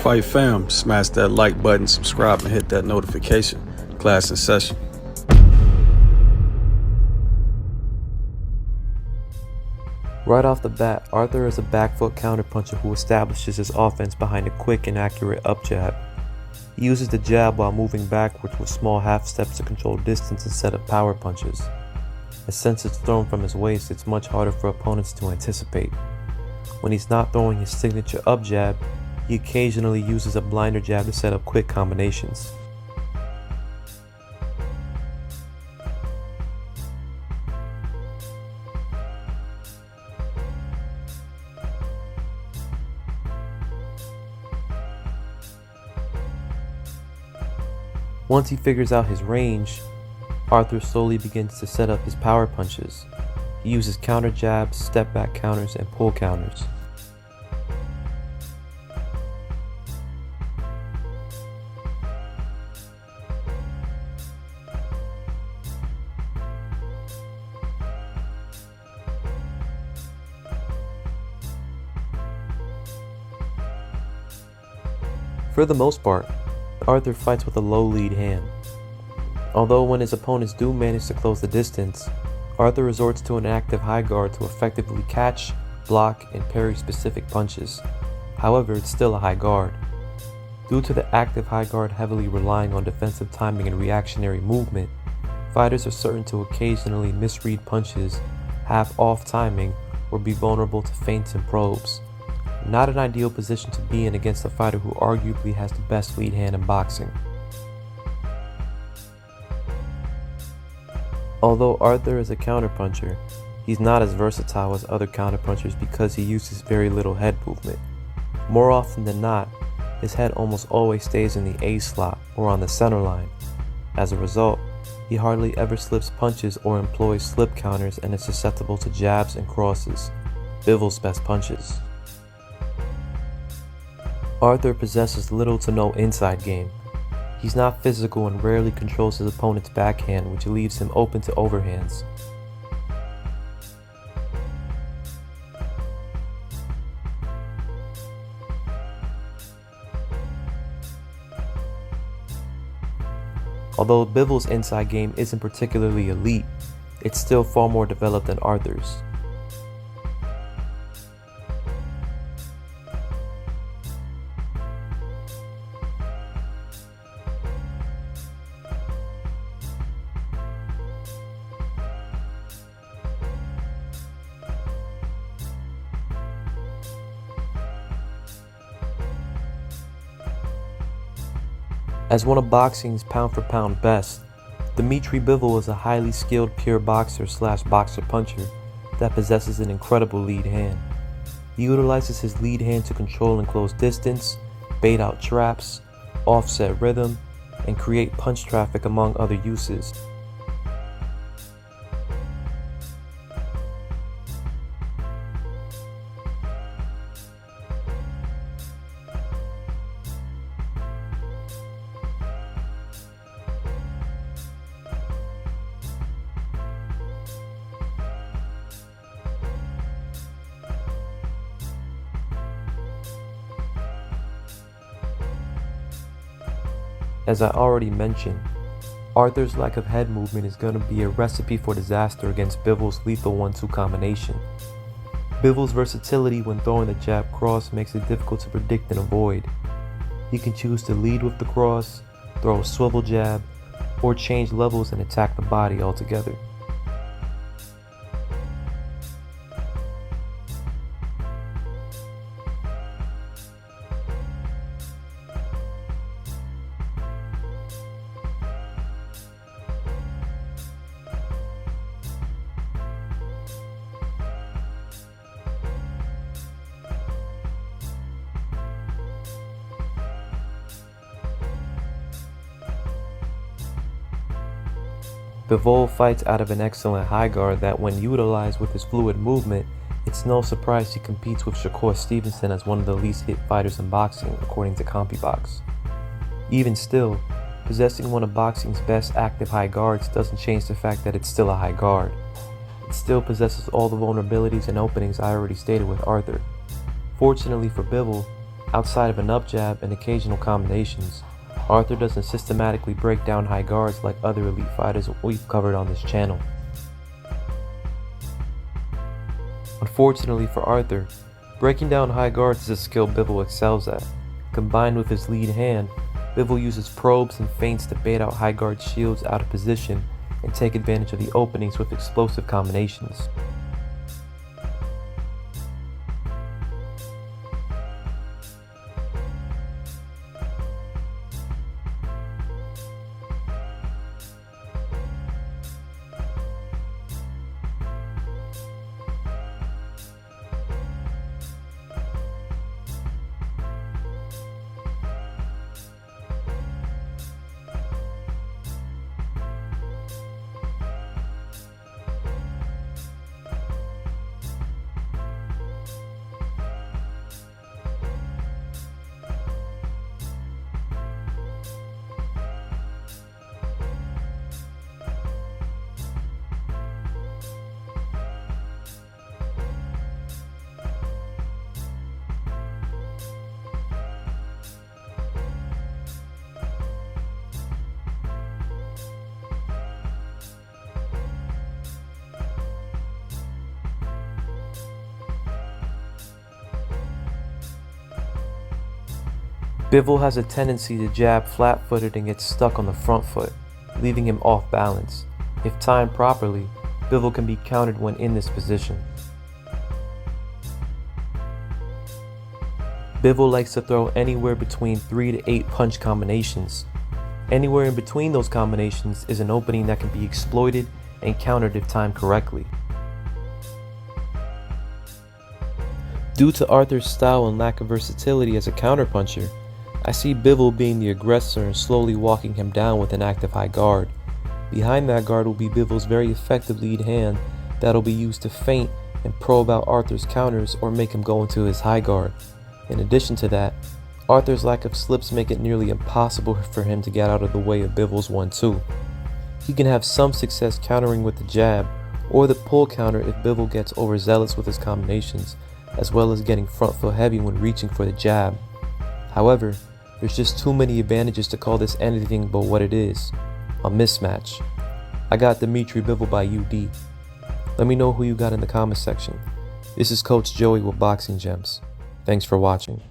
Fight fam, smash that like button, subscribe, and hit that notification. Class in session. Right off the bat, Arthur is a back foot counterpuncher who establishes his offense behind a quick and accurate up jab. He uses the jab while moving backwards with small half steps to control distance and set up power punches. And since it's thrown from his waist, it's much harder for opponents to anticipate. When he's not throwing his signature up jab, he occasionally uses a blinder jab to set up quick combinations. Once he figures out his range, Arthur slowly begins to set up his power punches. He uses counter jabs, step back counters, and pull counters. For the most part, Arthur fights with a low lead hand. Although when his opponents do manage to close the distance, Arthur resorts to an active high guard to effectively catch, block, and parry specific punches. However, it's still a high guard. Due to the active high guard heavily relying on defensive timing and reactionary movement, fighters are certain to occasionally misread punches, have off timing, or be vulnerable to feints and probes. Not an ideal position to be in against a fighter who arguably has the best lead hand in boxing. Although Arthur is a counterpuncher, he's not as versatile as other counterpunchers because he uses very little head movement. More often than not, his head almost always stays in the A slot or on the center line. As a result, he hardly ever slips punches or employs slip counters and is susceptible to jabs and crosses, Bivol's best punches. Arthur possesses little to no inside game. He's not physical and rarely controls his opponent's backhand, which leaves him open to overhands. Although Bivol's inside game isn't particularly elite, it's still far more developed than Arthur's. As one of boxing's pound-for-pound best, Dmitry Bivol is a highly skilled pure boxer / boxer puncher that possesses an incredible lead hand. He utilizes his lead hand to control and close distance, bait out traps, offset rhythm, and create punch traffic among other uses. As I already mentioned, Arthur's lack of head movement is going to be a recipe for disaster against Bivol's lethal 1-2 combination. Bivol's versatility when throwing the jab cross makes it difficult to predict and avoid. He can choose to lead with the cross, throw a swivel jab, or change levels and attack the body altogether. Bivol fights out of an excellent high guard that when utilized with his fluid movement, it's no surprise he competes with Shakur Stevenson as one of the least hit fighters in boxing, according to CompuBox. Even still, possessing one of boxing's best active high guards doesn't change the fact that it's still a high guard. It still possesses all the vulnerabilities and openings I already stated with Arthur. Fortunately for Bivol, Outside of an up jab and occasional combinations, Arthur doesn't systematically break down high guards like other elite fighters we've covered on this channel. Unfortunately for Arthur, breaking down high guards is a skill Bivol excels at. Combined with his lead hand, Bivol uses probes and feints to bait out high guard shields out of position and take advantage of the openings with explosive combinations. Bivol has a tendency to jab flat-footed and get stuck on the front foot, leaving him off balance. If timed properly, Bivol can be countered when in this position. Bivol likes to throw anywhere between 3 to 8 punch combinations. Anywhere in between those combinations is an opening that can be exploited and countered if timed correctly. Due to Arthur's style and lack of versatility as a counterpuncher, I see Bivol being the aggressor and slowly walking him down with an active high guard. Behind that guard will be Bivol's very effective lead hand that'll be used to feint and probe out Arthur's counters or make him go into his high guard. In addition to that, Arthur's lack of slips make it nearly impossible for him to get out of the way of Bivol's 1-2. He can have some success countering with the jab or the pull counter if Bivol gets overzealous with his combinations, as well as getting front foot heavy when reaching for the jab. However, there's just too many advantages to call this anything but what it is, a mismatch. I got Dmitry Bivol by UD. Let me know who you got in the comment section. This is Coach Joey with Boxing Gems. Thanks for watching.